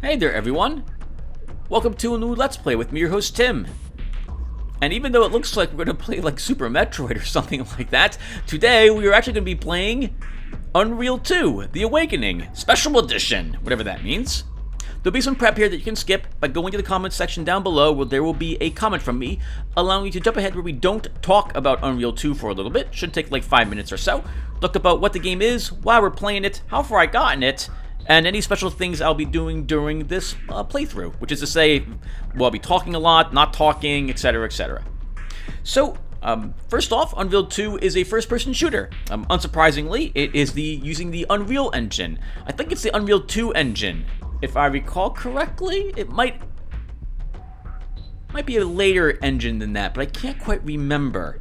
Hey there everyone! Welcome to a new Let's Play with me, your host Tim. And even though it looks like we're going to play like Super Metroid or something like that, today we are actually going to be playing Unreal 2, The Awakening, Special Edition, whatever that means. There'll be some prep here that you can skip by going to the comments section down below where there will be a comment from me allowing you to jump ahead where we don't talk about Unreal 2 for a little bit. Should take like 5 minutes or so. Talk about what the game is, why we're playing it, how far I got in it, and any special things I'll be doing during this playthrough, which is to say, well, I'll be talking a lot, not talking, etc., etc. So, first off, Unreal 2 is a first-person shooter. Unsurprisingly, it is using the Unreal Engine. I think it's the Unreal 2 engine. If I recall correctly, it might be a later engine than that, but I can't quite remember.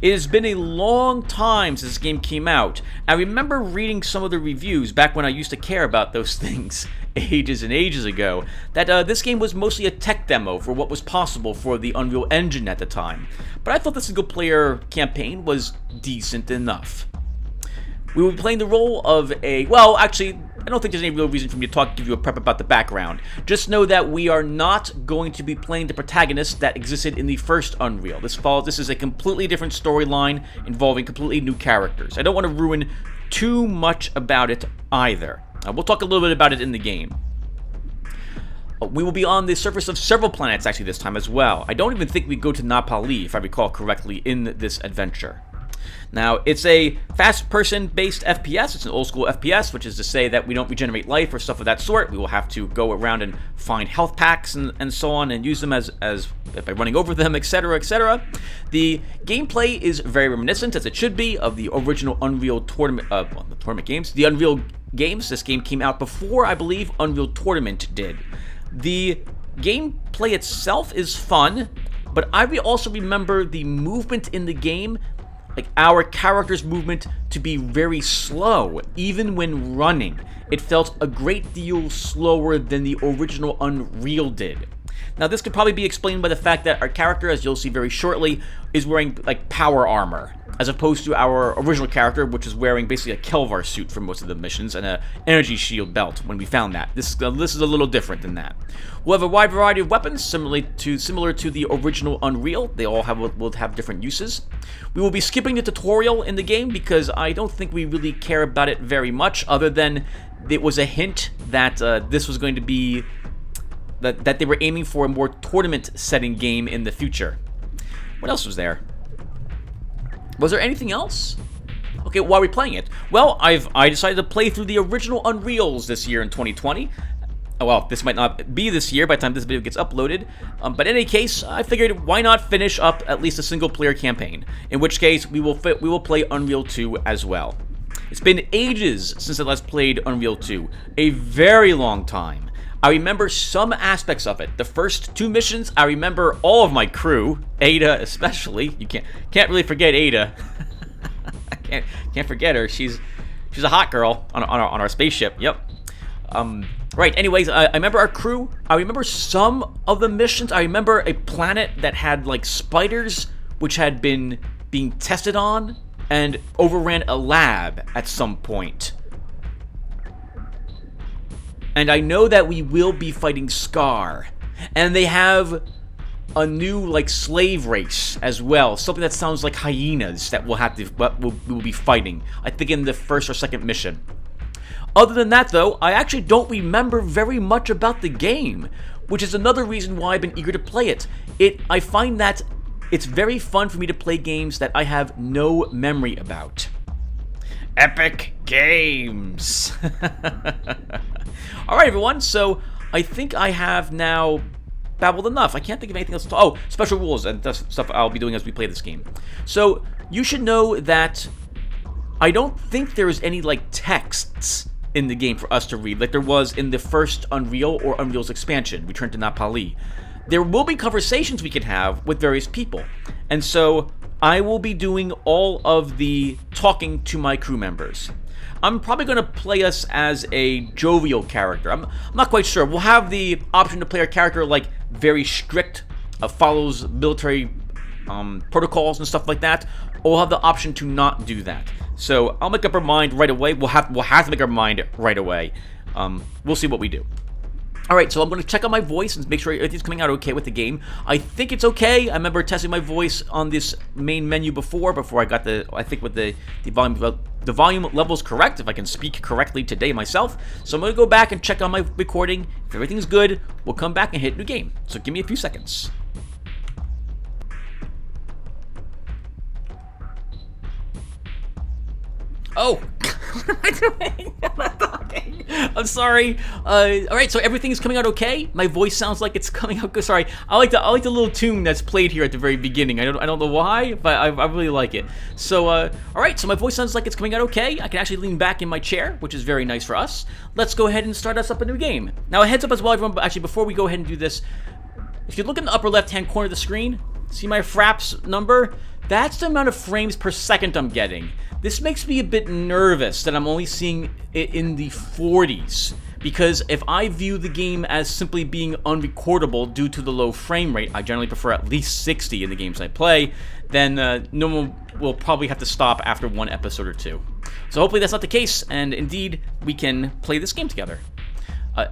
It has been a long time since this game came out. I remember reading some of the reviews back when I used to care about those things ages and ages ago, that this game was mostly a tech demo for what was possible for the Unreal Engine at the time. But I thought the single-player campaign was decent enough. We will be playing the role of well, actually, I don't think there's any real reason for me to give you a prep about the background. Just know that we are not going to be playing the protagonist that existed in the first Unreal. This is a completely different storyline involving completely new characters. I don't want to ruin too much about it either. We'll talk a little bit about it in the game. We will be on the surface of several planets actually this time as well. I don't even think we go to Napali, if I recall correctly, in this adventure. Now, it's a fast-person-based FPS. It's an old-school FPS, which is to say that we don't regenerate life or stuff of that sort. We will have to go around and find health packs and so on and use them as by running over them, etc., etc. The gameplay is very reminiscent, as it should be, of the original Unreal Tournament, the tournament games. The Unreal games, this game came out before, I believe, Unreal Tournament did. The gameplay itself is fun, but I also remember the movement in the game, like our character's movement, to be very slow, even when running. It felt a great deal slower than the original Unreal did. Now, this could probably be explained by the fact that our character, as you'll see very shortly, is wearing like power armor, as opposed to our original character, which is wearing basically a Kelvar suit for most of the missions and an energy shield belt when we found that. This is a little different than that. We'll have a wide variety of weapons, similar to the original Unreal. They all will have different uses. We will be skipping the tutorial in the game because I don't think we really care about it very much, other than it was a hint that this was going to be that they were aiming for a more tournament setting game in the future. What else was there? Was there anything else? Okay, why are we playing it? Well, I decided to play through the original Unreals this year in 2020. Well, this might not be this year by the time this video gets uploaded, but in any case, I figured why not finish up at least a single-player campaign, in which case we will play Unreal 2 as well. It's been ages since I last played Unreal 2, a very long time. I remember some aspects of it. The first two missions, I remember all of my crew, Ada especially. You can't really forget Ada. I can't forget her. She's a hot girl on our spaceship. Yep. Right. Anyways, I remember our crew. I remember some of the missions. I remember a planet that had like spiders, which had been being tested on and overran a lab at some point. And I know that we will be fighting Scar. And they have a new, like, slave race as well. Something that sounds like hyenas that we'll be fighting. I think in the first or second mission. Other than that, though, I actually don't remember very much about the game, which is another reason why I've been eager to play it. I find that it's very fun for me to play games that I have no memory about. Epic games! Alright everyone, so I think I have now babbled enough. I can't think of anything else to talk. Oh, special rules, and that's stuff I'll be doing as we play this game. So, you should know that I don't think there is any, like, texts in the game for us to read, like there was in the first Unreal or Unreal's expansion, Return to Napali. There will be conversations we can have with various people, and so I will be doing all of the talking to my crew members. I'm probably going to play us as a jovial character. I'm not quite sure. We'll have the option to play our character like very strict, follows military protocols and stuff like that, or we'll have the option to not do that. So I'll make up our mind right away. We'll have to make our mind right away. We'll see what we do. Alright, so I'm going to check on my voice and make sure everything's coming out okay with the game. I think it's okay. I remember testing my voice on this main menu before I got the volume levels correct, if I can speak correctly today myself. So I'm going to go back and check on my recording. If everything's good, we'll come back and hit new game. So give me a few seconds. Oh, what am I doing? I'm not talking. I'm sorry. All right, so everything is coming out okay. My voice sounds like it's coming out good. Sorry, I like the little tune that's played here at the very beginning. I don't know why, but I really like it. So all right, so my voice sounds like it's coming out okay. I can actually lean back in my chair, which is very nice for us. Let's go ahead and start us up a new game. Now a heads up as well, everyone. But actually, before we go ahead and do this, if you look in the upper left-hand corner of the screen, see my fraps number? That's the amount of frames per second I'm getting. This makes me a bit nervous that I'm only seeing it in the 40s, because if I view the game as simply being unrecordable due to the low frame rate, I generally prefer at least 60 in the games I play, then no one will probably have to stop after one episode or two. So hopefully that's not the case, and indeed we can play this game together.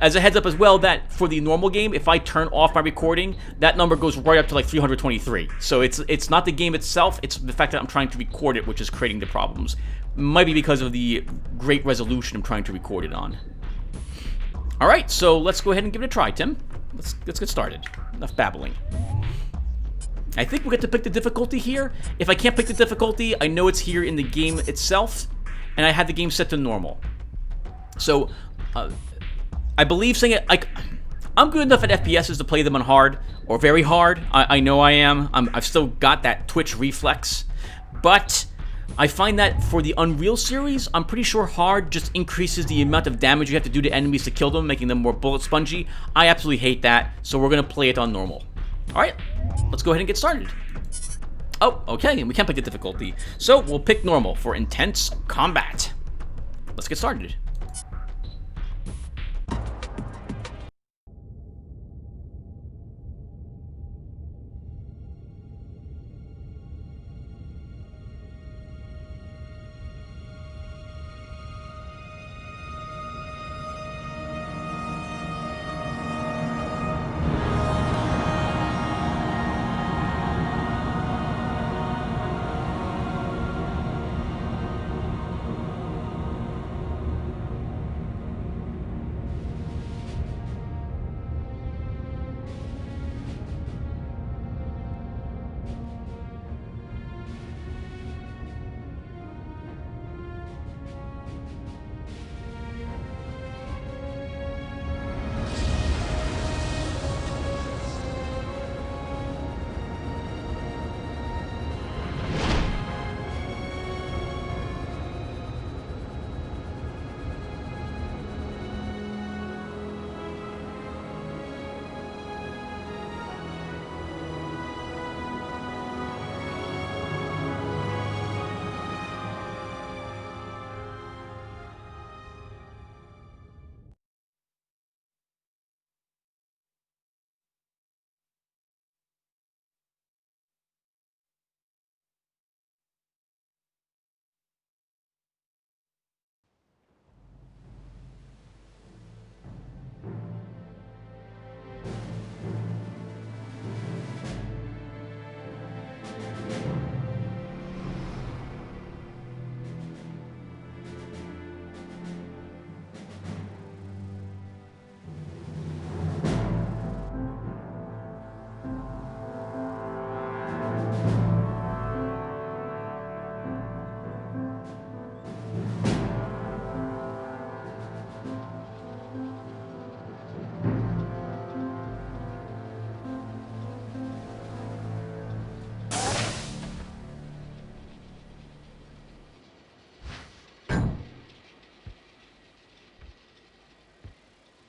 As a heads up as well, that for the normal game, if I turn off my recording, that number goes right up to like 323. So it's not the game itself, it's the fact that I'm trying to record it, which is creating the problems. Might be because of the great resolution I'm trying to record it on. Alright, so let's go ahead and give it a try, Tim. Let's get started. Enough babbling. I think we'll get to pick the difficulty here. If I can't pick the difficulty, I know it's here in the game itself, and I had the game set to normal. So, I believe saying it, like, I'm good enough at FPSs to play them on hard, or very hard. I know I am. I've still got that twitch reflex. But I find that for the Unreal series, I'm pretty sure hard just increases the amount of damage you have to do to enemies to kill them, making them more bullet spongy. I absolutely hate that, so we're going to play it on normal. Alright, let's go ahead and get started. Oh, okay, and we can't pick the difficulty. So we'll pick normal for intense combat. Let's get started.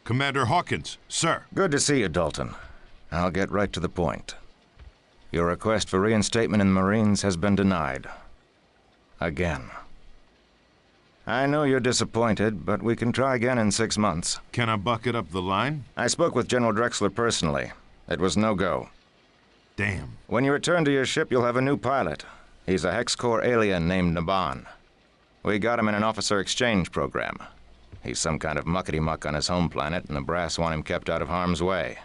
Commander Hawkins, sir. Good to see you, Dalton. I'll get right to the point. Your request for reinstatement in the Marines has been denied. Again. I know you're disappointed, but we can try again in 6 months. Can I bucket up the line? I spoke with General Drexler personally. It was no go. Damn. When you return to your ship, you'll have a new pilot. He's a Hex Corps alien named Naban. We got him in an officer exchange program. He's some kind of muckety-muck on his home planet, and the brass want him kept out of harm's way.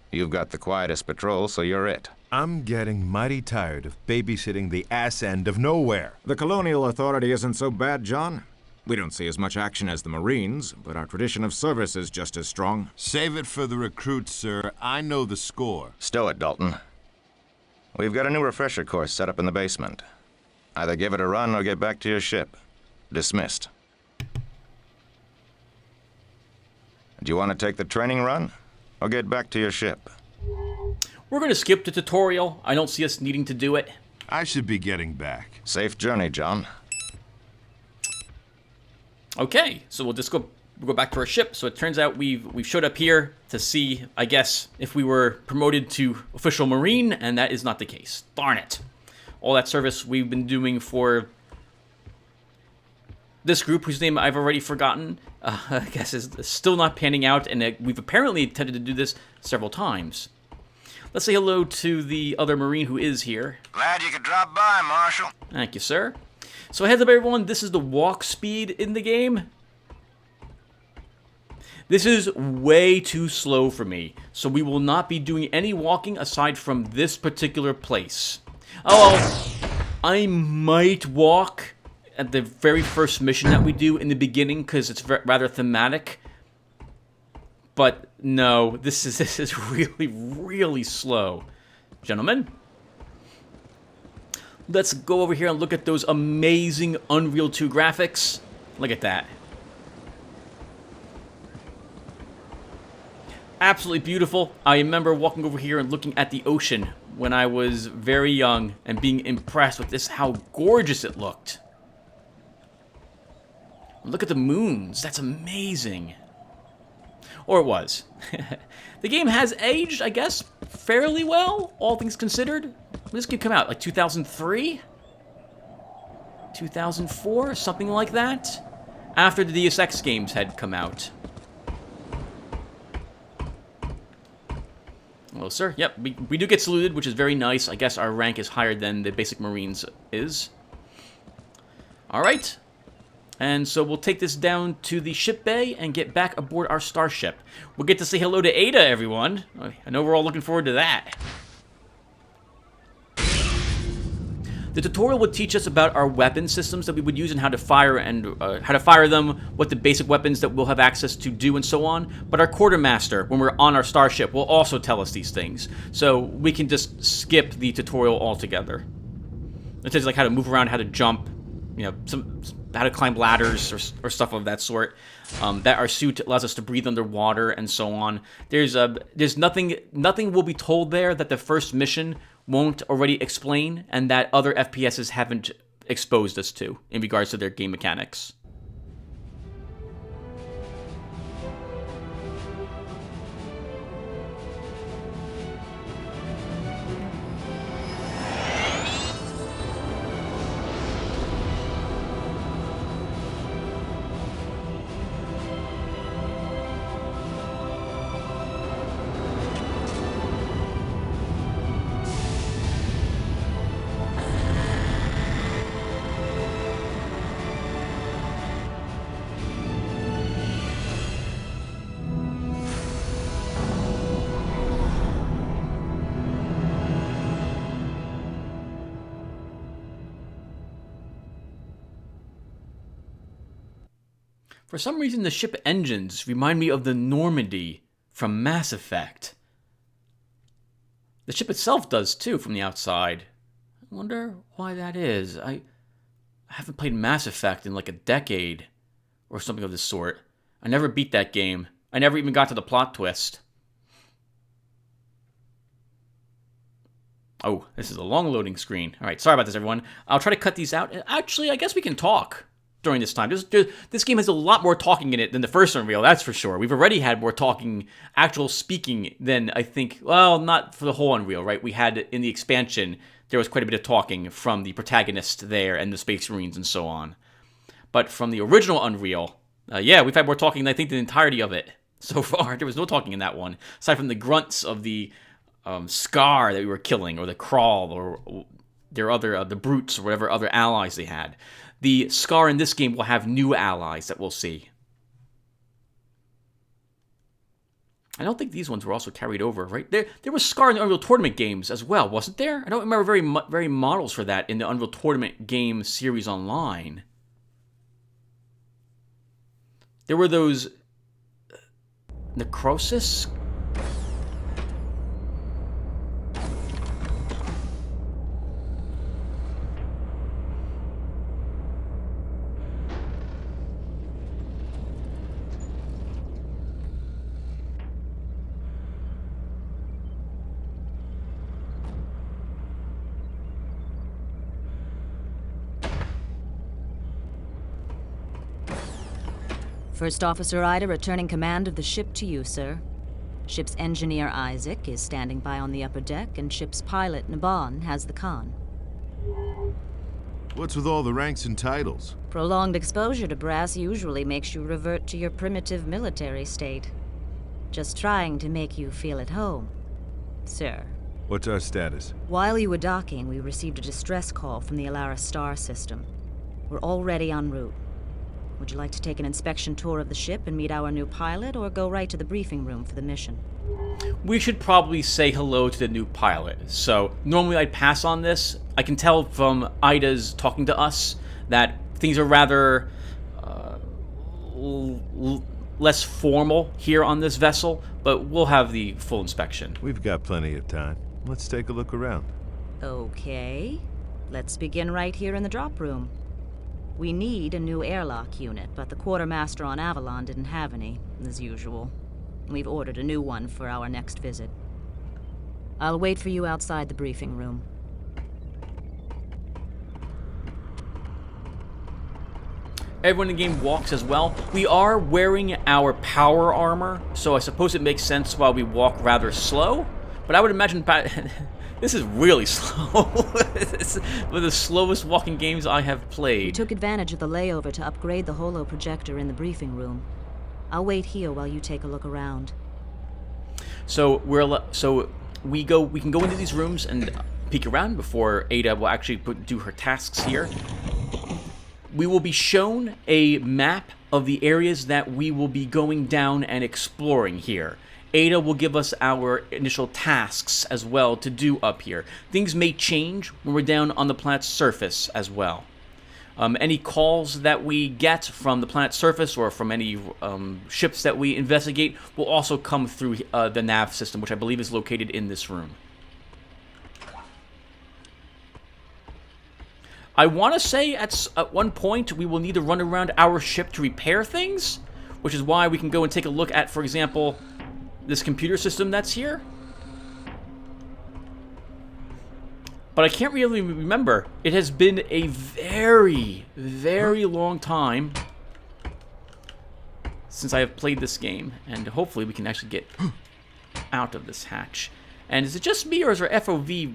You've got the quietest patrol, so you're it. I'm getting mighty tired of babysitting the ass end of nowhere. The Colonial Authority isn't so bad, John. We don't see as much action as the Marines, but our tradition of service is just as strong. Save it for the recruits, sir. I know the score. Stow it, Dalton. We've got a new refresher course set up in the basement. Either give it a run or get back to your ship. Dismissed. Do you want to take the training run, or get back to your ship? We're going to skip the tutorial. I don't see us needing to do it. I should be getting back. Safe journey, John. Okay, so we'll just go back to our ship. So it turns out we've showed up here to see, I guess, if we were promoted to official Marine, and that is not the case. Darn it. All that service we've been doing for this group, whose name I've already forgotten, I guess is still not panning out, and we've apparently attempted to do this several times. Let's say hello to the other Marine who is here. Glad you could drop by, Marshal. Thank you, sir. So heads up, everyone, this is the walk speed in the game. This is way too slow for me, so we will not be doing any walking aside from this particular place. Oh, well, I might walk at the very first mission that we do in the beginning because it's rather thematic. But no, this is really, really slow. Gentlemen, let's go over here and look at those amazing Unreal 2 graphics. Look at that. Absolutely beautiful. I remember walking over here and looking at the ocean when I was very young and being impressed with this, how gorgeous it looked. Look at the moons. That's amazing. Or it was. The game has aged, I guess, fairly well, all things considered. When did this game come out? Like 2003? 2004? Something like that? After the Deus Ex games had come out. Hello, sir. Yep, we do get saluted, which is very nice. I guess our rank is higher than the basic Marines is. Alright. And so we'll take this down to the ship bay and get back aboard our starship. We'll get to say hello to Ada, everyone. I know we're all looking forward to that. The tutorial would teach us about our weapon systems that we would use and how to fire them, what the basic weapons that we'll have access to do, and so on. But our quartermaster, when we're on our starship, will also tell us these things. So we can just skip the tutorial altogether. It tells you like how to move around, how to jump, you know, how to climb ladders or stuff of that sort. That our suit allows us to breathe underwater and so on. There's nothing will be told there that the first mission won't already explain, and that other FPSs haven't exposed us to in regards to their game mechanics. For some reason, the ship engines remind me of the Normandy from Mass Effect. The ship itself does too from the outside. I wonder why that is. I haven't played Mass Effect in like a decade or something of this sort. I never beat that game. I never even got to the plot twist. Oh, this is a long loading screen. All right, sorry about this, everyone. I'll try to cut these out. Actually, I guess we can talk during this time. This game has a lot more talking in it than the first Unreal, that's for sure. We've already had more talking, actual speaking, than I think, well, not for the whole Unreal, right? We had, in the expansion, there was quite a bit of talking from the protagonist there and the Space Marines and so on. But from the original Unreal, yeah, we've had more talking than I think the entirety of it so far. There was no talking in that one, aside from the grunts of the Scar that we were killing, or the Crawl, or their other, the Brutes, or whatever other allies they had. The Scar in this game will have new allies that we'll see. I don't think these ones were also carried over, right? There was Scar in the Unreal Tournament games as well, wasn't there? I don't remember very models for that in the Unreal Tournament game series online. There were those Necrosis. First Officer Ida returning command of the ship to you, sir. Ship's engineer Isaac is standing by on the upper deck, and ship's pilot Naban has the con. What's with all the ranks and titles? Prolonged exposure to brass usually makes you revert to your primitive military state. Just trying to make you feel at home, sir. What's our status? While you were docking, we received a distress call from the Alara star system. We're already en route. Would you like to take an inspection tour of the ship and meet our new pilot, or go right to the briefing room for the mission? We should probably say hello to the new pilot. So, normally I'd pass on this. I can tell from Ida's talking to us that things are rather less formal here on this vessel, but we'll have the full inspection. We've got plenty of time. Let's take a look around. Okay. Let's begin right here in the drop room. We need a new airlock unit, but the quartermaster on Avalon didn't have any, as usual. We've ordered a new one for our next visit. I'll wait for you outside the briefing room. Everyone in the game walks as well. We are wearing our power armor, so I suppose it makes sense while we walk rather slow. But I would imagine this is really slow. It's one of the slowest walking games I have played. We took advantage of the layover to upgrade the holo projector in the briefing room. I'll wait here while you take a look around. So we can go into these rooms and peek around before Ada will actually do her tasks here. We will be shown a map of the areas that we will be going down and exploring here. Ada will give us our initial tasks as well to do up here. Things may change when we're down on the planet's surface as well. Any calls that we get from the planet's surface or from any ships that we investigate will also come through the nav system, which I believe is located in this room. I want to say at one point we will need to run around our ship to repair things, which is why we can go and take a look at, for example, this computer system that's here. But I can't really remember. It has been a very, very long time since I have played this game, and hopefully we can actually get out of this hatch. And is it just me, or is our FOV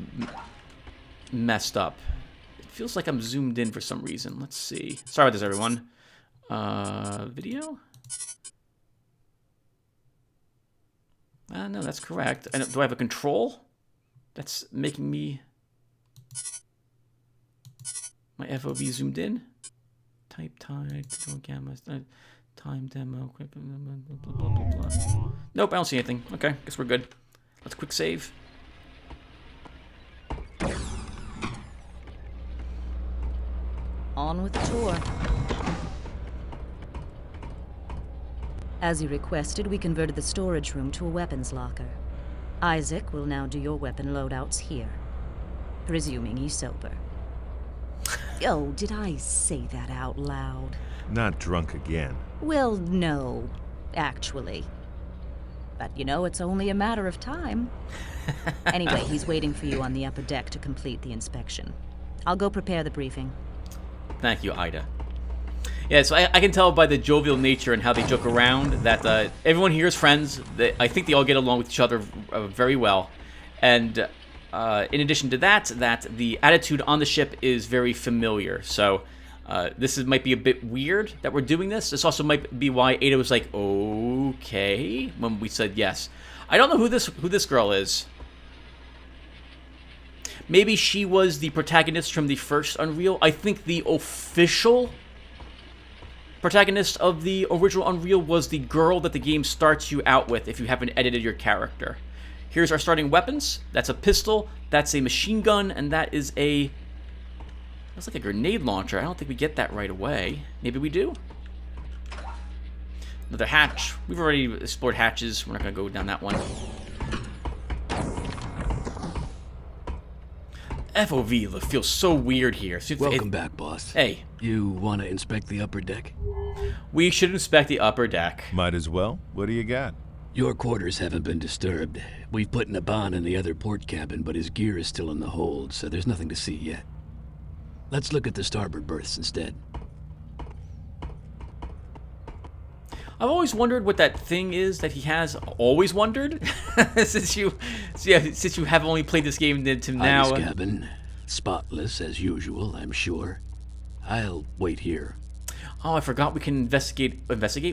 messed up? It feels like I'm zoomed in for some reason. Let's see. Sorry about this, everyone. Video? No, that's correct. Do I have a control? That's making me... My FOV zoomed in. Type tide, control gamma, time demo, quick, blah, blah, blah, blah. Nope, I don't see anything. Okay, guess we're good. Let's quick save. On with the tour. As you requested, we converted the storage room to a weapons locker. Isaac will now do your weapon loadouts here, presuming he's sober. Oh, did I say that out loud? Not drunk again. Well, no, actually. But you know, it's only a matter of time. Anyway, he's waiting for you on the upper deck to complete the inspection. I'll go prepare the briefing. Thank you, Ida. Yeah, so I can tell by the jovial nature and how they joke around that everyone here is friends. I think they all get along with each other very well. And in addition to that the attitude on the ship is very familiar. So this might be a bit weird that we're doing this. This also might be why Ada was like, okay, when we said yes. I don't know who this girl is. Maybe she was the protagonist from the first Unreal. I think the official Protagonist of the original Unreal was the girl that the game starts you out with if you haven't edited your character. Here's our starting weapons. That's a pistol, that's a machine gun, and that is a... That's like a grenade launcher. I don't think we get that right away. Maybe we do? Another hatch. We've already explored hatches. We're not going to go down that one. FOV feels so weird here. Welcome back, boss. Hey. You want to inspect the upper deck? We should inspect the upper deck. Might as well. What do you got? Your quarters haven't been disturbed. We've put Naban in the other port cabin, but his gear is still in the hold, so there's nothing to see yet. Let's look at the starboard berths instead. I've always wondered what that thing is that he has. Always wondered? since you have only played this game to now. Ivy's cabin. Spotless as usual, I'm sure. I'll wait here. Oh, I forgot we can investigate.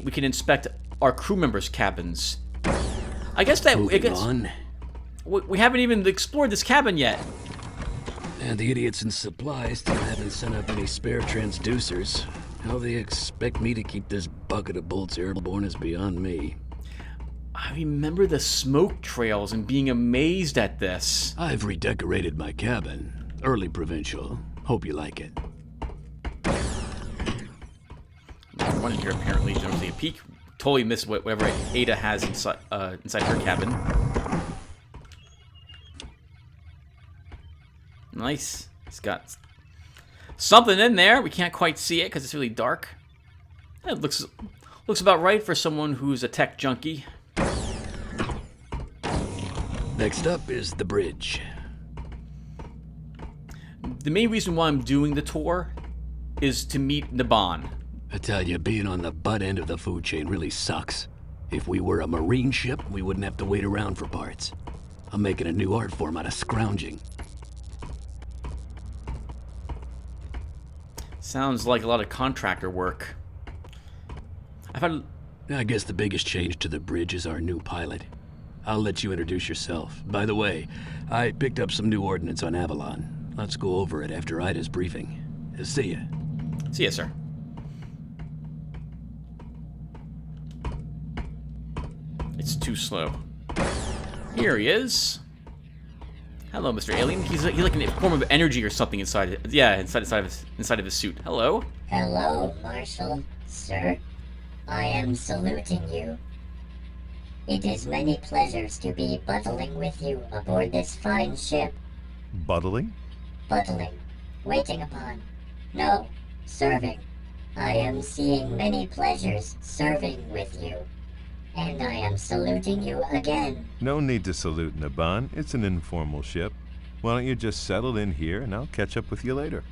We can inspect our crew members' cabins. I guess that... Moving on. We haven't even explored this cabin yet. And the idiots in supply still haven't sent up any spare transducers. How they expect me to keep this bucket of bolts airborne is beyond me. I remember the smoke trails and being amazed at this. I've redecorated my cabin. Early provincial. Hope you like it. One in here apparently. Don't see a peek. Totally missed whatever Ada has inside her cabin. Nice. It's got something in there. We can't quite see it because it's really dark. It looks about right for someone who's a tech junkie. Next up is the bridge. The main reason why I'm doing the tour is to meet Naban. I tell you, being on the butt end of the food chain really sucks. If we were a marine ship, we wouldn't have to wait around for parts. I'm making a new art form out of scrounging. Sounds like a lot of contractor work. I guess the biggest change to the bridge is our new pilot. I'll let you introduce yourself. By the way, I picked up some new ordnance on Avalon. Let's go over it after Ida's briefing. See ya. See ya, sir. It's too slow. Here he is. Hello, Mr. Alien. He's like a form of energy or something inside. Inside of his suit. Hello. Hello, Marshal, sir. I am saluting you. It is many pleasures to be buttling with you aboard this fine ship. Buttling? Buttling. Waiting upon. No, serving. I am seeing many pleasures serving with you. And I am saluting you again. No need to salute, Naban. It's an informal ship. Why don't you just settle in here and I'll catch up with you later?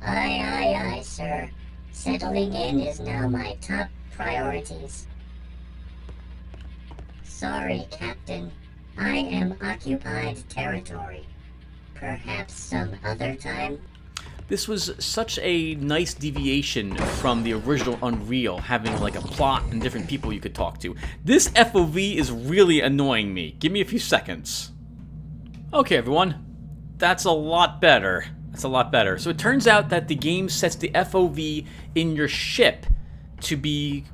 Aye, sir. Settling in is now my top priorities. Sorry, Captain. I am occupied territory. Perhaps some other time? This was such a nice deviation from the original Unreal, having like a plot and different people you could talk to. This FOV is really annoying me. Give me a few seconds. Okay, everyone. That's a lot better. That's a lot better. So it turns out that the game sets the FOV in your ship to be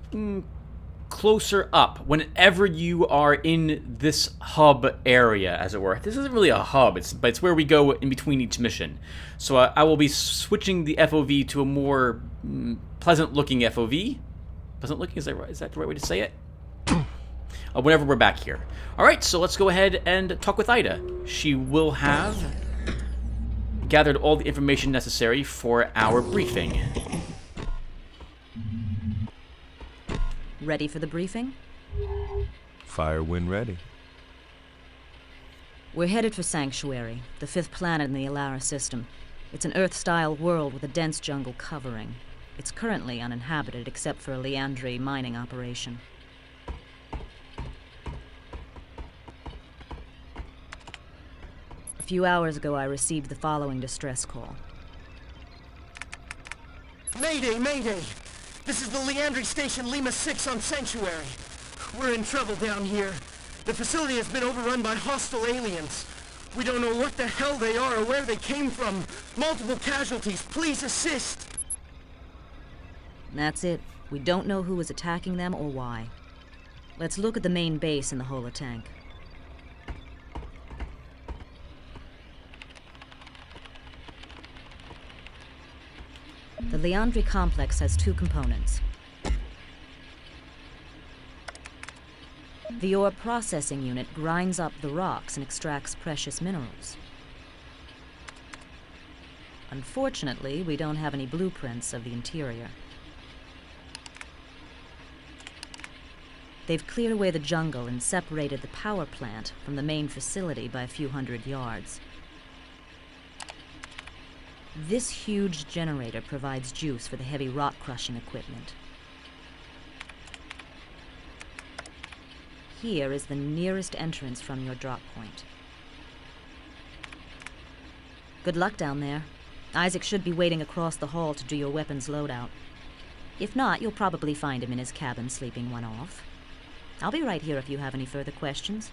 closer up whenever you are in this hub area, as it were. This isn't really a hub, but it's where we go in between each mission. So I will be switching the FOV to a more pleasant-looking FOV. Pleasant-looking, is that right? Is that the right way to say it? Whenever we're back here. All right, so let's go ahead and talk with Ida. She will have gathered all the information necessary for our briefing. Ready for the briefing? Fire when ready. We're headed for Sanctuary, the 5th planet in the Alara system. It's an Earth-style world with a dense jungle covering. It's currently uninhabited except for a Leandri mining operation. A few hours ago, I received the following distress call. Mayday, mayday! This is the Leandri Station Lima 6 on Sanctuary. We're in trouble down here. The facility has been overrun by hostile aliens. We don't know what the hell they are or where they came from. Multiple casualties. Please assist. That's it. We don't know who is attacking them or why. Let's look at the main base in the holotank. The Leandri complex has two components. The ore processing unit grinds up the rocks and extracts precious minerals. Unfortunately, we don't have any blueprints of the interior. They've cleared away the jungle and separated the power plant from the main facility by a few hundred yards. This huge generator provides juice for the heavy rock crushing equipment. Here is the nearest entrance from your drop point. Good luck down there. Isaac should be waiting across the hall to do your weapons loadout. If not, you'll probably find him in his cabin sleeping one off. I'll be right here if you have any further questions.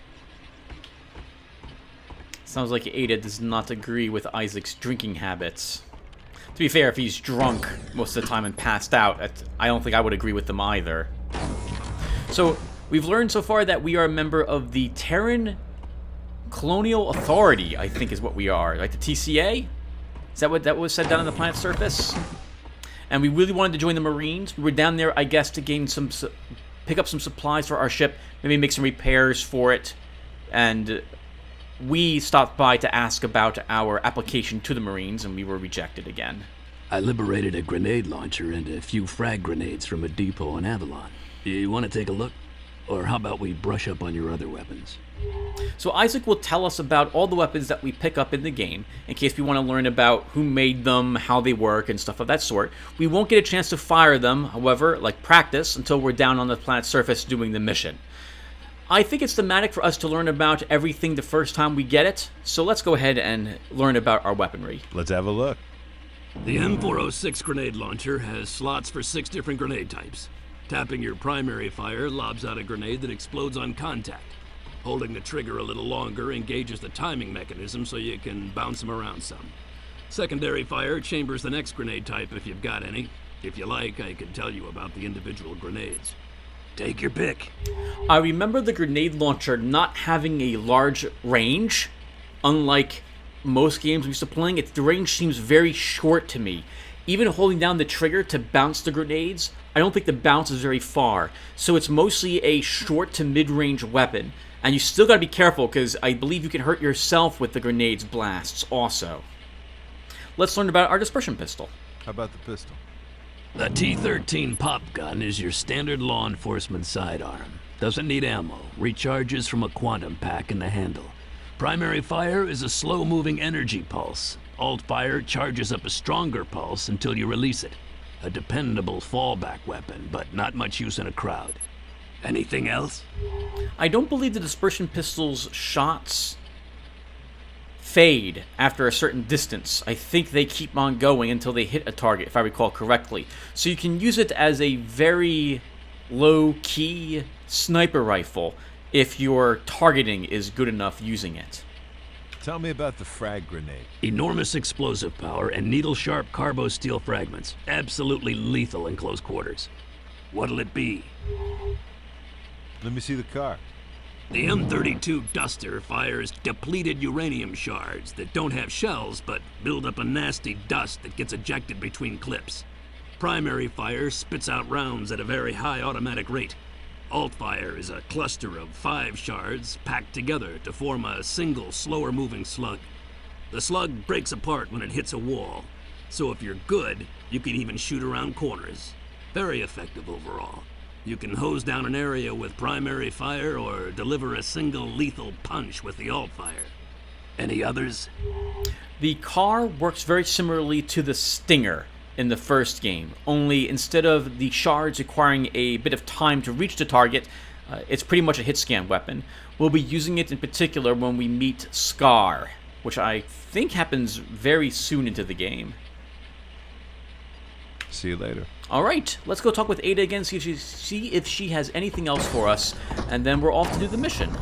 Sounds like Ada does not agree with Isaac's drinking habits. To be fair, if he's drunk most of the time and passed out, I don't think I would agree with them either. So, we've learned so far that we are a member of the Terran Colonial Authority, I think is what we are. Like the TCA? Is that what was said down on the planet's surface? And we really wanted to join the Marines. We were down there, I guess, to gain some... pick up some supplies for our ship, maybe make some repairs for it, and we stopped by to ask about our application to the Marines, and we were rejected again. I liberated a grenade launcher and a few frag grenades from a depot in Avalon. You want to take a look? Or how about we brush up on your other weapons? So Isaac will tell us about all the weapons that we pick up in the game, in case we want to learn about who made them, how they work, and stuff of that sort. We won't get a chance to fire them, however, like practice, until we're down on the planet's surface doing the mission. I think it's thematic for us to learn about everything the first time we get it, so let's go ahead and learn about our weaponry. Let's have a look. The M406 grenade launcher has slots for 6 different grenade types. Tapping your primary fire lobs out a grenade that explodes on contact. Holding the trigger a little longer engages the timing mechanism so you can bounce them around some. Secondary fire chambers the next grenade type if you've got any. If you like, I can tell you about the individual grenades. Take your pick. I remember the grenade launcher not having a large range. Unlike most games I'm used to playing, the range seems very short to me. Even holding down the trigger to bounce the grenades, I don't think the bounce is very far. So it's mostly a short to mid-range weapon. And you still gotta be careful, because I believe you can hurt yourself with the grenade's blasts also. Let's learn about our dispersion pistol. How about the pistol? The T-13 pop gun is your standard law enforcement sidearm. Doesn't need ammo, recharges from a quantum pack in the handle. Primary fire is a slow-moving energy pulse. Alt fire charges up a stronger pulse until you release it. A dependable fallback weapon, but not much use in a crowd. Anything else? I don't believe the dispersion pistol's shots fade after a certain distance. I think they keep on going until they hit a target, if I recall correctly. So you can use it as a very low-key sniper rifle if your targeting is good enough using it. Tell me about the frag grenade. Enormous explosive power and needle-sharp carbo-steel fragments. Absolutely lethal in close quarters. What'll it be? Let me see the car. The M32 Duster fires depleted uranium shards that don't have shells but build up a nasty dust that gets ejected between clips. Primary fire spits out rounds at a very high automatic rate. Alt fire is a cluster of 5 shards packed together to form a single, slower-moving slug. The slug breaks apart when it hits a wall, so if you're good, you can even shoot around corners. Very effective overall. You can hose down an area with primary fire or deliver a single lethal punch with the alt fire. Any others? The car works very similarly to the Stinger in the first game, only instead of the shards requiring a bit of time to reach the target, it's pretty much a hit scan weapon. We'll be using it in particular when we meet Scar, which I think happens very soon into the game. See you later. Alright, let's go talk with Ada again, see if she has anything else for us, and then we're off to do the mission.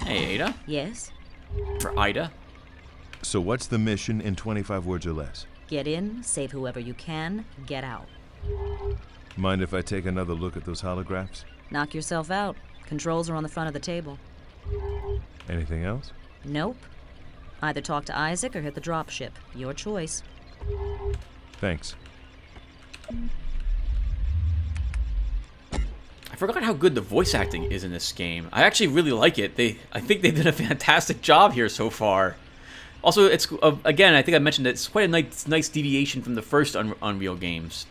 Hey, Ada. Yes? For Ida. So what's the mission in 25 words or less? Get in, save whoever you can, get out. Mind if I take another look at those holographs? Knock yourself out. Controls are on the front of the table. Anything else? Nope. Either talk to Isaac or hit the dropship. Your choice. Thanks. I forgot how good the voice acting is in this game. I actually really like it. I think they did a fantastic job here so far. Also, it's again, I think I mentioned that it's quite a nice deviation from the first Unreal games.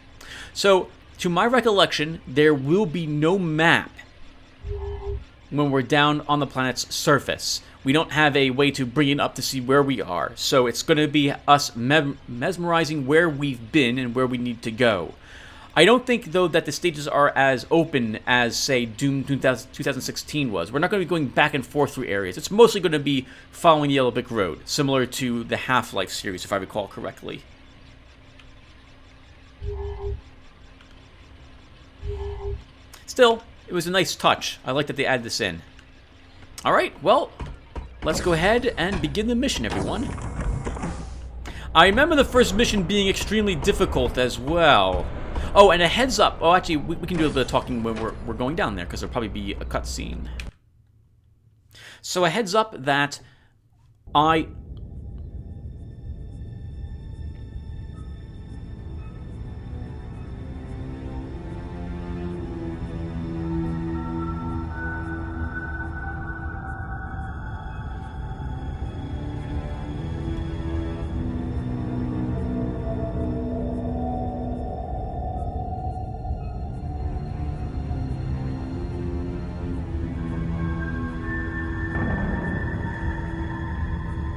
So, to my recollection, there will be no map when we're down on the planet's surface. We don't have a way to bring it up to see where we are. So it's going to be us mesmerizing where we've been and where we need to go. I don't think, though, that the stages are as open as, say, Doom 2016 was. We're not going to be going back and forth through areas. It's mostly going to be following Yellow Brick Road, similar to the Half-Life series, if I recall correctly. Still, it was a nice touch. I like that they added this in. Alright, well, let's go ahead and begin the mission, everyone. I remember the first mission being extremely difficult as well. Oh, and a heads up. Oh, actually, we can do a bit of talking when we're going down there, because there'll probably be a cutscene. So a heads up that I...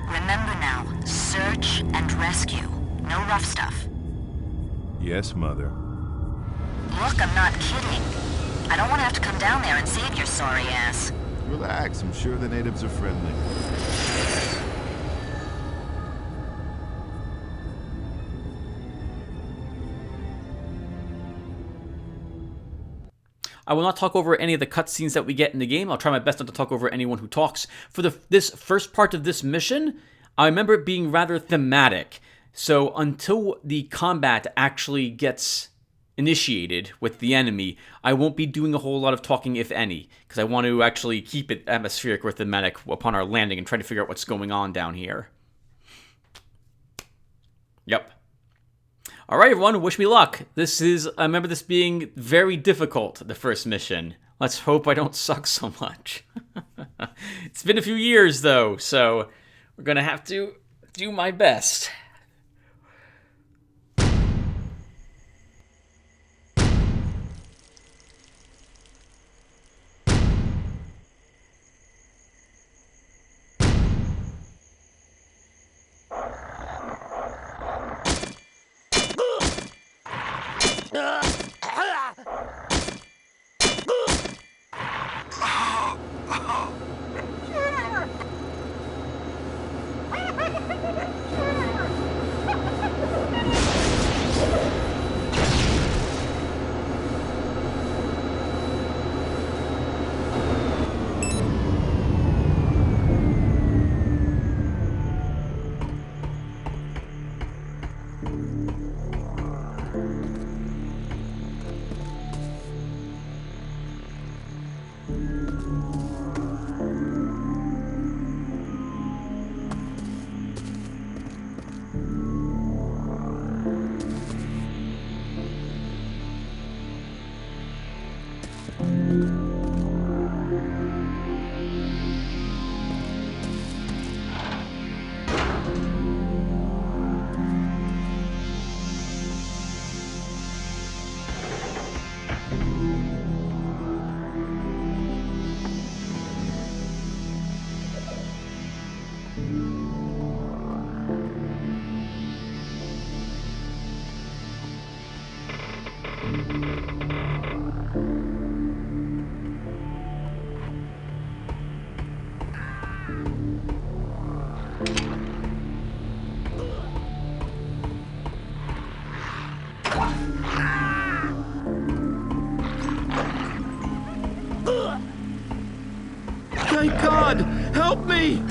Remember now, search and rescue. No rough stuff. Yes, Mother. Look, I'm not kidding. I don't want to have to come down there and save your sorry ass. Relax, I'm sure the natives are friendly. I will not talk over any of the cutscenes that we get in the game. I'll try my best not to talk over anyone who talks. For this first part of this mission, I remember it being rather thematic. So until the combat actually gets initiated with the enemy, I won't be doing a whole lot of talking, if any, because I want to actually keep it atmospheric or thematic upon our landing and try to figure out what's going on down here. Yep. All right, everyone, wish me luck. I remember this being very difficult, the first mission. Let's hope I don't suck so much. It's been a few years, though, so we're going to have to do my best. Thank God! Help me!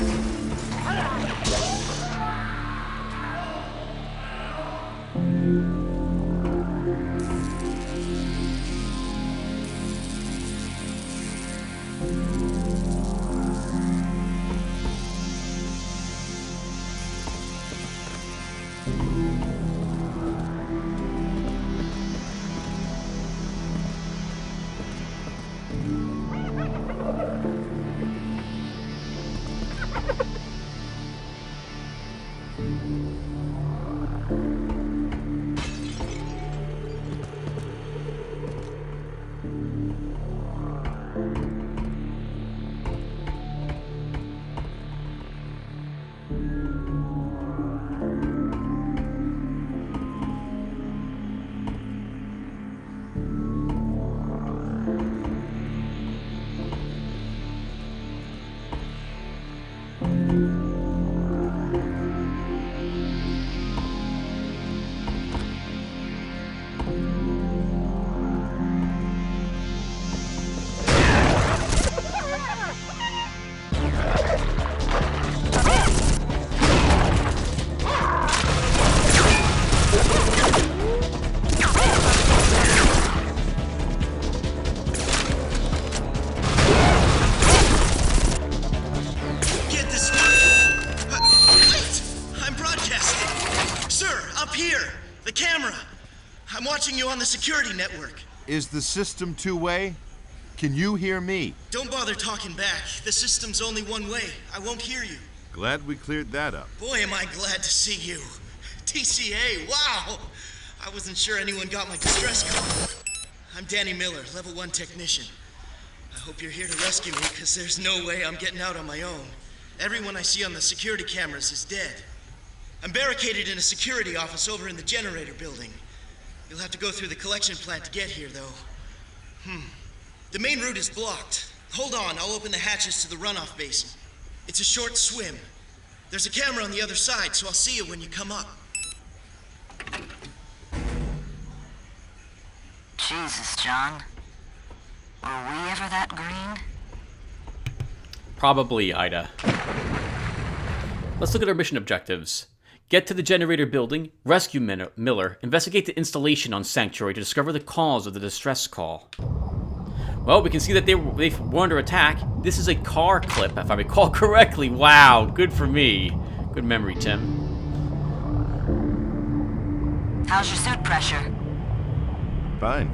you on the security network. Is the system two-way? Can you hear me? Don't bother talking back. The system's only one way. I won't hear you. Glad we cleared that up. Boy, am I glad to see you. TCA, wow! I wasn't sure anyone got my distress call. I'm Danny Miller, level 1 technician. I hope you're here to rescue me, because there's no way I'm getting out on my own. Everyone I see on the security cameras is dead. I'm barricaded in a security office over in the generator building. You'll have to go through the collection plant to get here, though. The main route is blocked. Hold on, I'll open the hatches to the runoff basin. It's a short swim. There's a camera on the other side, so I'll see you when you come up. Jesus, John. Were we ever that green? Probably, Ida. Let's look at our mission objectives. Get to the generator building, rescue Miller, investigate the installation on Sanctuary to discover the cause of the distress call. Well, we can see that they were under attack. This is a car clip, if I recall correctly. Wow, good for me. Good memory, Tim. How's your suit pressure? Fine.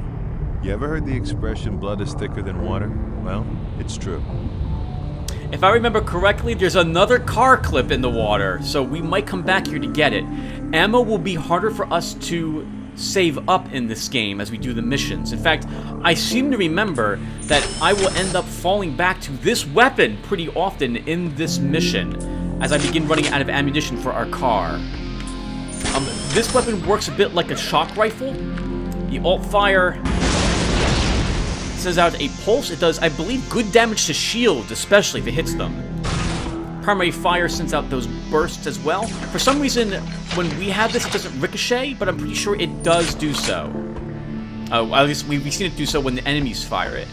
You ever heard the expression, blood is thicker than water? Well, it's true. If I remember correctly, there's another car clip in the water, so we might come back here to get it. Ammo will be harder for us to save up in this game as we do the missions. In fact, I seem to remember that I will end up falling back to this weapon pretty often in this mission as I begin running out of ammunition for our car. This weapon works a bit like a shock rifle. The alt-fire sends out a pulse. It does, I believe, good damage to shields, especially if it hits them. Primary fire sends out those bursts as well. For some reason, when we have this, it doesn't ricochet, but I'm pretty sure it does do so. At least we've seen it do so when the enemies fire it.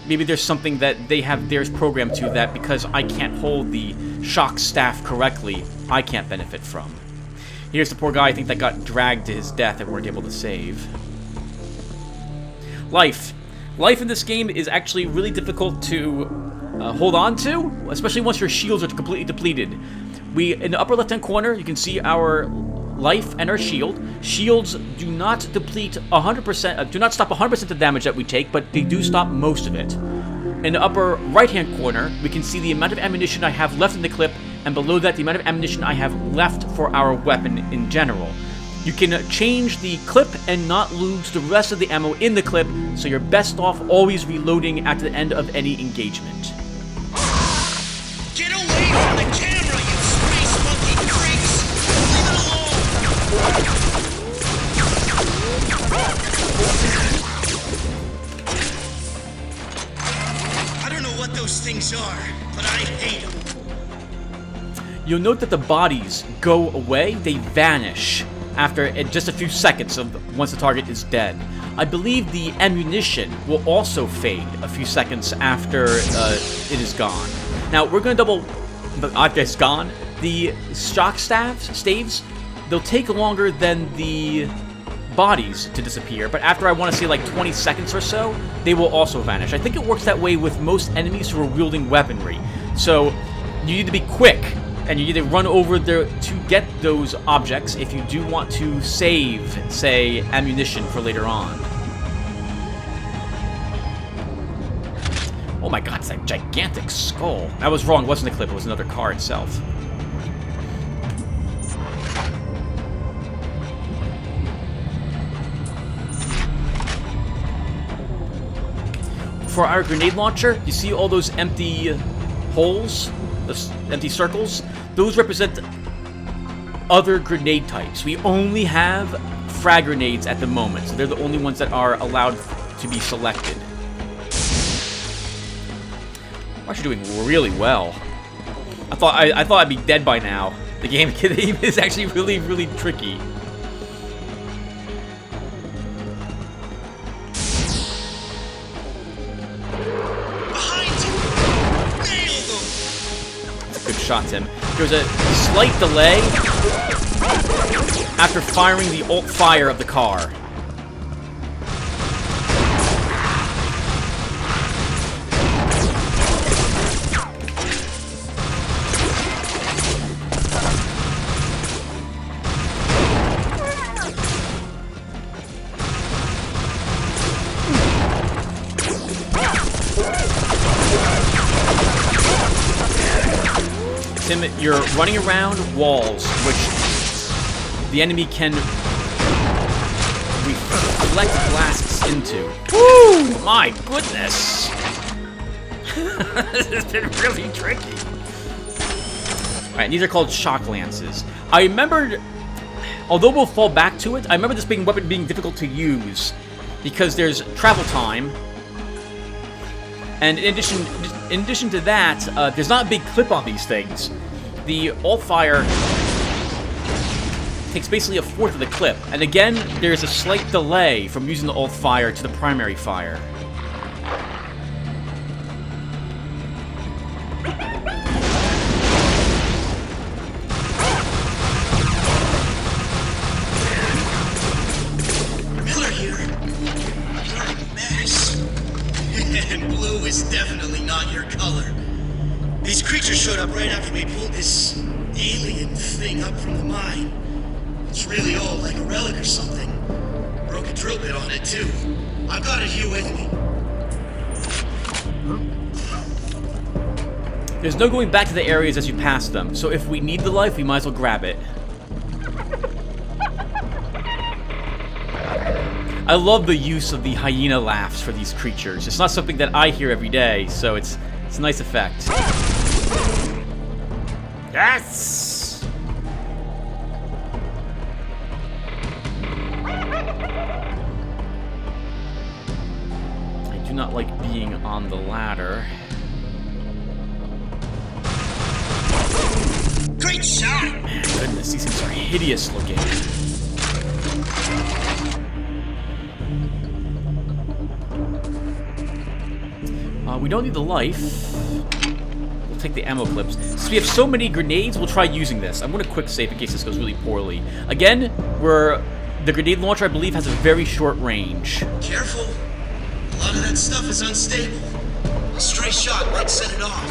Maybe there's something that they have theirs programmed to that because I can't hold the shock staff correctly, I can't benefit from. Here's the poor guy, I think, that got dragged to his death and weren't able to save. Life. Life in this game is actually really difficult to hold on to, especially once your shields are completely depleted. In the upper left-hand corner, you can see our life and our shield. Shields do not deplete 100%, do not stop 100% of the damage that we take, but they do stop most of it. In the upper right-hand corner, we can see the amount of ammunition I have left in the clip, and below that, the amount of ammunition I have left for our weapon in general. You can change the clip and not lose the rest of the ammo in the clip, so you're best off always reloading at the end of any engagement. Get away from the camera, you space monkey freaks! Leave it alone! I don't know what those things are, but I hate them. You'll note that the bodies go away, they vanish after just a few seconds once the target is dead. I believe the ammunition will also fade a few seconds after it is gone. Now, we're going to double... After it's gone, the shock staves, they'll take longer than the bodies to disappear, but after I want to say like 20 seconds or so, they will also vanish. I think it works that way with most enemies who are wielding weaponry. So, you need to be quick, and you need to run over there to get those objects if you do want to save, say, ammunition for later on. Oh my god, it's that gigantic skull. I was wrong, it wasn't a clip, it was another car itself. For our grenade launcher, you see all those empty holes? Those empty circles? Those represent other grenade types. We only have frag grenades at the moment, so they're the only ones that are allowed to be selected. We're actually doing really well. I thought I'd be dead by now. The game is actually really, really tricky. Good shot, Tim. There's a slight delay after firing the alt fire of the car. Tim, you're running around walls, which the enemy can reflect blasts into. Woo! My goodness! This has been really tricky. Alright, these are called shock lances. I remembered, although we'll fall back to it, I remember this weapon being difficult to use because there's travel time. And in addition to that, there's not a big clip on these things. The alt fire takes basically a fourth of the clip. And again, there's a slight delay from using the alt fire to the primary fire. Miller here. You're a mess. And blue is definitely not your color. These creatures showed up right after we pulled this alien thing up from the mine. It's really old, like a relic or something. Broke a drill bit on it, too. I've got it here with me. There's no going back to the areas as you pass them, so if we need the life, we might as well grab it. I love the use of the hyena laughs for these creatures. It's not something that I hear every day, so it's a nice effect. Yes! I do not like being on the ladder. Great shot! Man, goodness, these things are hideous looking. We don't need the life. We'll take the ammo clips. Since we have so many grenades, we'll try using this. I'm going to quick save in case this goes really poorly. Again, the grenade launcher, I believe, has a very short range. Careful. A lot of that stuff is unstable. A stray shot might set it off.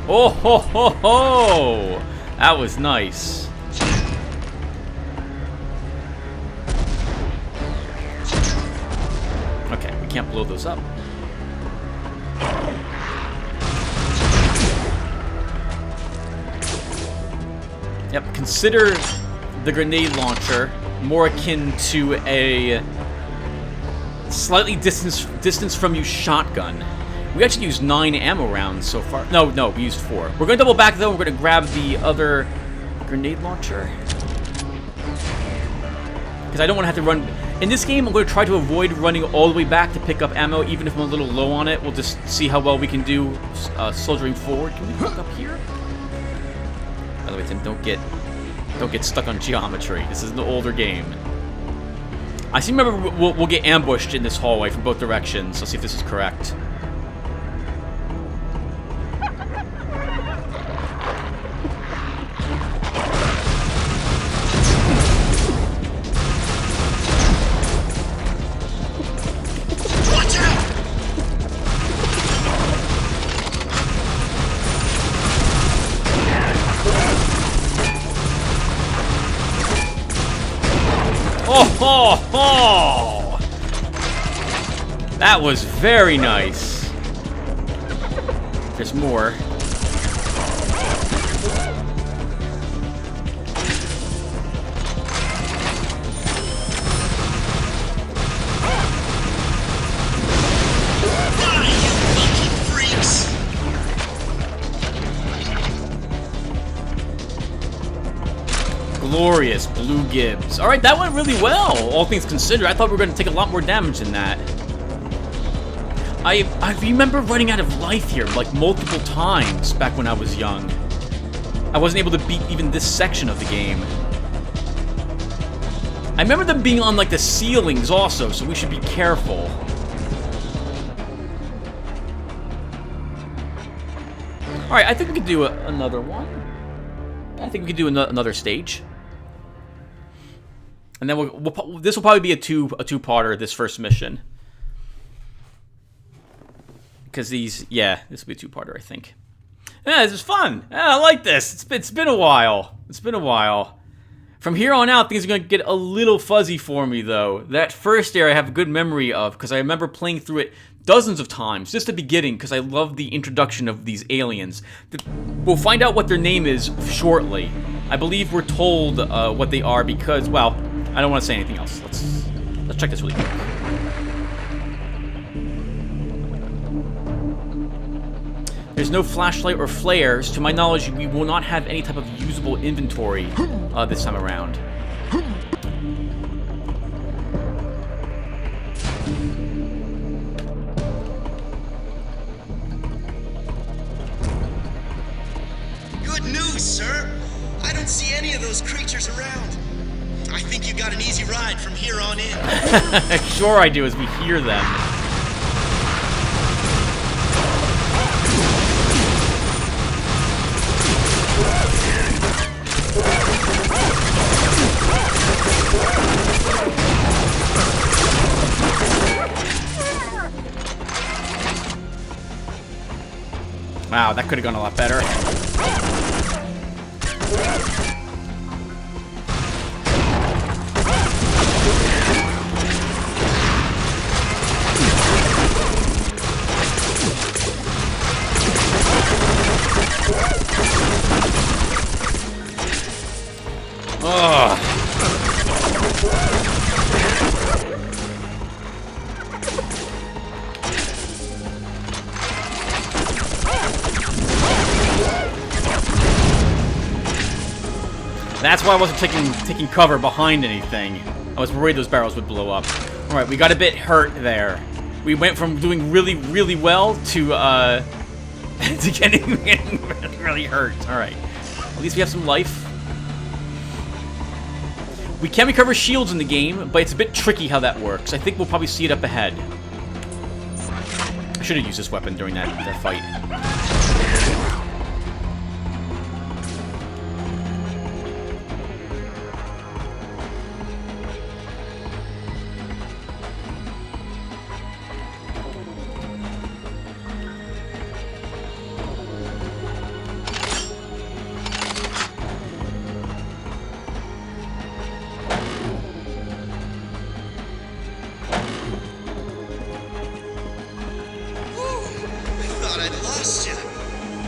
Oh ho ho ho! That was nice. Okay, we can't blow those up. Yep, consider the grenade launcher more akin to a slightly distance from you shotgun. We actually used 9 ammo rounds so far. No, we used 4. We're going to double back though. We're going to grab the other grenade launcher. Because I don't want to have to run... In this game, I'm going to try to avoid running all the way back to pick up ammo, even if I'm a little low on it. We'll just see how well we can do soldiering forward. Can we hook up here? By the way, Tim, don't get stuck on geometry. This is an older game. I seem to remember we'll get ambushed in this hallway from both directions. Let's see if this is correct. Oh! That was very nice. There's more. Glorious blue gibs. Alright, that went really well, all things considered. I thought we were going to take a lot more damage than that. I remember running out of life here, like, multiple times back when I was young. I wasn't able to beat even this section of the game. I remember them being on, like, the ceilings also, so we should be careful. Alright, I think we could do another one. I think we could do another stage. And then this will probably be a two-parter, this first mission. Because this will be a two-parter, I think. Yeah, this is fun. Yeah, I like this. It's been a while. It's been a while. From here on out, things are going to get a little fuzzy for me, though. That first area I have a good memory of, because I remember playing through it dozens of times, just the beginning, because I love the introduction of these aliens. We'll find out what their name is shortly. I believe we're told what they are because, well, I don't want to say anything else. Let's check this really quick. There's no flashlight or flares. To my knowledge, we will not have any type of usable inventory this time around. Good news, sir. I don't see any of those creatures around. I think you got an easy ride from here on in. Sure I do, as we hear them. Wow, that could have gone a lot better. Ugh. That's why I wasn't taking cover behind anything. I was worried those barrels would blow up. All right, we got a bit hurt there. We went from doing really, really well to to getting really hurt. All right, at least we have some life. We can recover shields in the game, but it's a bit tricky how that works. I think we'll probably see it up ahead. I should have used this weapon during that fight.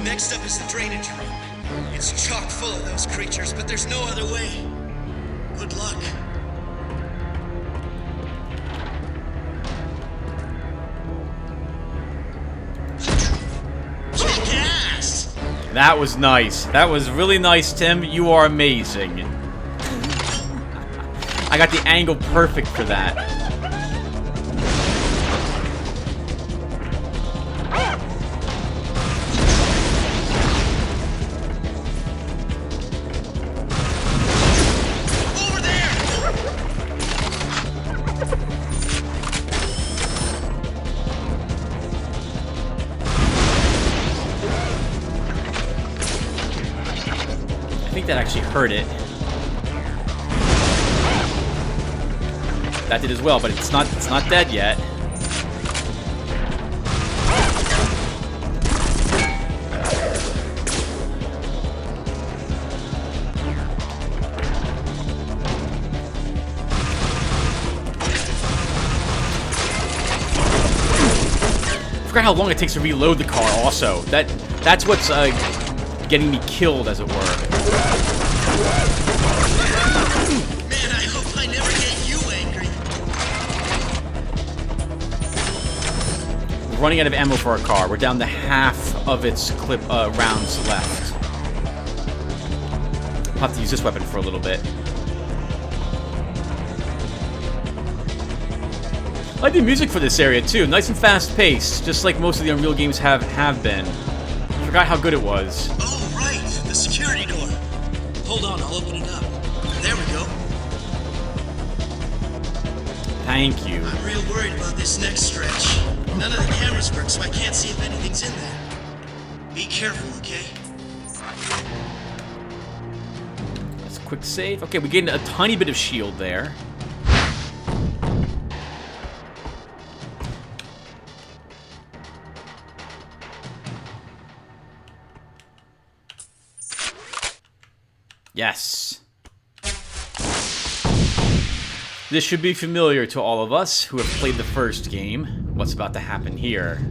Next up is the drainage room. It's chock full of those creatures, but there's no other way. Good luck. Kick ass! That was nice. That was really nice, Tim. You are amazing. I got the angle perfect for that. I think that actually hurt it. That did as well, but it's not dead yet. I forgot how long it takes to reload the car also. That's what's getting me killed, as it were. Man, I hope I never get you angry. We're running out of ammo for our car. We're down to half of its rounds left. I'll have to use this weapon for a little bit. I like the music for this area too. Nice and fast paced, just like most of the Unreal games have been. Forgot how good it was. Oh, right, the security door. Hold on, I'll open it up. There we go. Thank you. I'm real worried about this next stretch. None of the cameras work, so I can't see if anything's in there. Be careful, okay? That's a quick save. Okay, we gained a tiny bit of shield there. Yes. This should be familiar to all of us who have played the first game. What's about to happen here?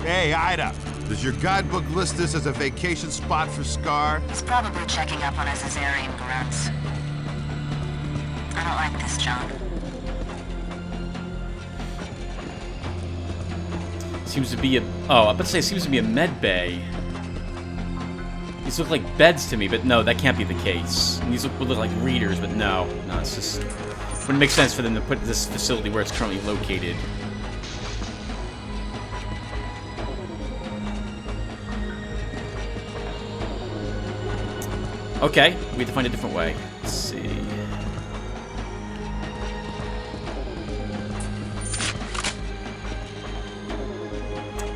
Hey, Ida. Does your guidebook list this as a vacation spot for Scar? He's probably checking up on his Azarian grunts. I don't like this, John. Seems to be a... Oh, I was about to say it seems to be a med bay. These look like beds to me, but no, that can't be the case. And these would look like readers, but no. No, it's just... Wouldn't make sense for them to put this facility where it's currently located. Okay, we have to find a different way. Let's see.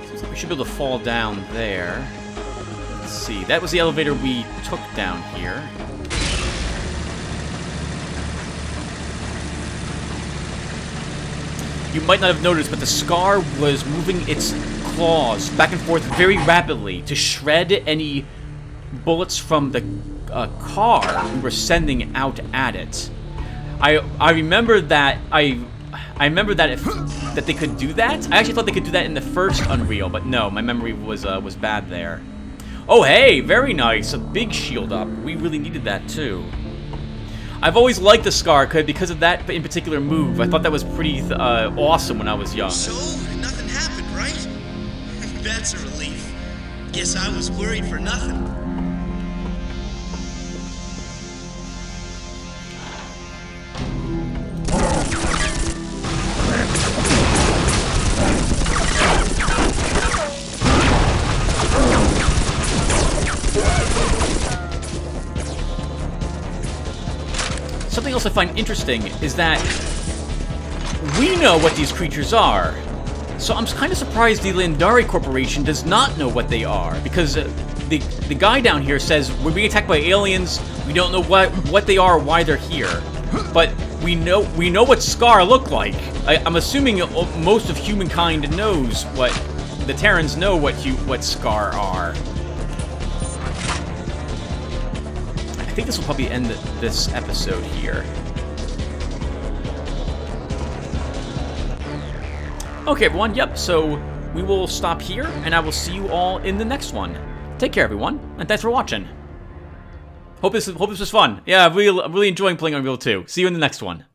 Seems like we should be able to fall down there. Let's see. That was the elevator we took down here. You might not have noticed, but the Scar was moving its claws back and forth very rapidly to shred any bullets from the car we were sending out at it. I remember that I remember that that they could do that. I actually thought they could do that in the first Unreal, but no, my memory was bad there. Oh hey, very nice, a big shield up. We really needed that too. I've always liked the Scar because of that in particular move. I thought that was pretty awesome when I was young. So, nothing happened, right? That's a relief. Guess I was worried for nothing. Something else I find interesting is that we know what these creatures are. So I'm kind of surprised the Landari Corporation does not know what they are, because the guy down here says we're being attacked by aliens. We don't know what they are or why they're here, but we know what Scar look like. I'm assuming most of humankind knows what the Terrans know what Scar are. I think this will probably end this episode here. Okay, everyone, yep, so we will stop here, and I will see you all in the next one. Take care, everyone, and thanks for watching. Hope this was fun. Yeah, I'm really enjoying playing Unreal 2. See you in the next one.